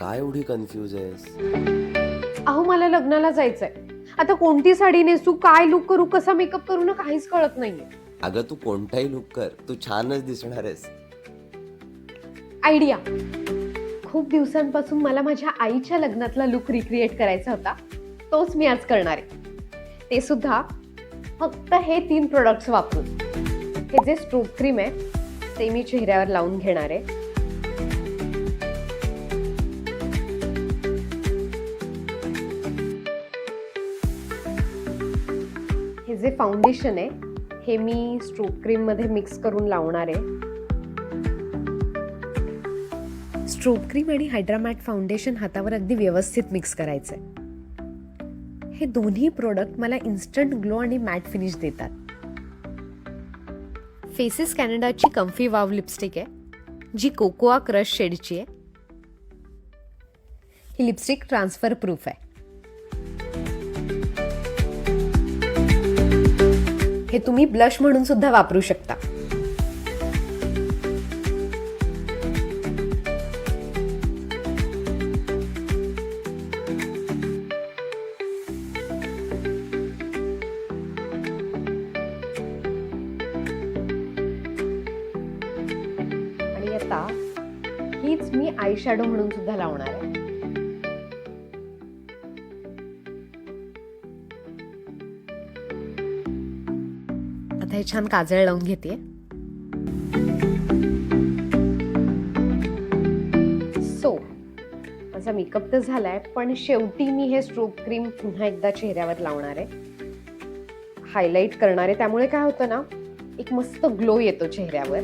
काय एवढी कन्फ्यूज आहेस? अहो मला लग्नाला जायचंय. आता कोणती साडी नेसू, काय लुक करू, कसा मेकअप करू ना काहीच कळत नाहीये. अगं तू कोणताही लुक कर, तू छानच दिसणार आहेस. आयडिया. खूप दिवसांपासून मला माझ्या आईच्या लग्नातला लुक रिक्रिएट करायचा होता. तोच मी आज करणार आहे. ते सुद्धा फक्त हे 3 प्रोडक्ट्स वापरून. हे जे स्ट्रोक क्रीम आहे ते मी चेहऱ्यावर लावून घेणार आहे. हे जे फाउंडेशन आहे हे मी स्ट्रोक क्रीम मध्ये मिक्स करून लावणार आहे. स्ट्रोक क्रीम आणि हायड्रा मॅट फाउंडेशन हातावर अगदी व्यवस्थित मिक्स करायचं आहे. हे दोन्ही प्रोडक्ट मला इन्स्टंट ग्लो आणि मॅट फिनिश देतात. फेसेस कॅनडाची कम्फी वाव लिपस्टिक आहे जी कोकोआ क्रश शेडची आहे. ही लिपस्टिक ट्रान्सफर प्रूफ आहे. हे तुम्ही ब्लश म्हणून सुद्धा वापरू शकता. आणि आता हीच मी आय शॅडो म्हणून सुद्धा लावणार आहे. आता हे छान काजळ लावून घेते. सो माझा मेकअप तर झालाय, पण शेवटी मी हे स्ट्रोक क्रीम पुन्हा एकदा चेहऱ्यावर लावणार आहे. हायलाइट करणार आहे. त्यामुळे काय होतं ना, एक मस्त ग्लो येतो चेहऱ्यावर.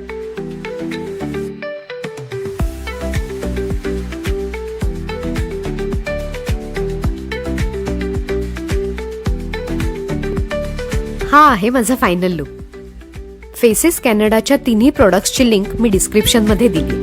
हा आहे माझा फायनल लुक. फेसेस कॅनडाच्या तिन्ही प्रोडक्ट्सची लिंक मी डिस्क्रिप्शनमध्ये दिली.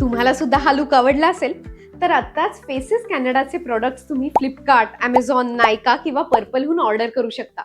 तुम्हाला सुद्धा हा लुक आवडला असेल तर आताच फेसेस कॅनडाचे प्रोडक्ट्स तुम्ही फ्लिपकार्ट, ॲमेझॉन, नायका किंवा पर्पलहून ऑर्डर करू शकता.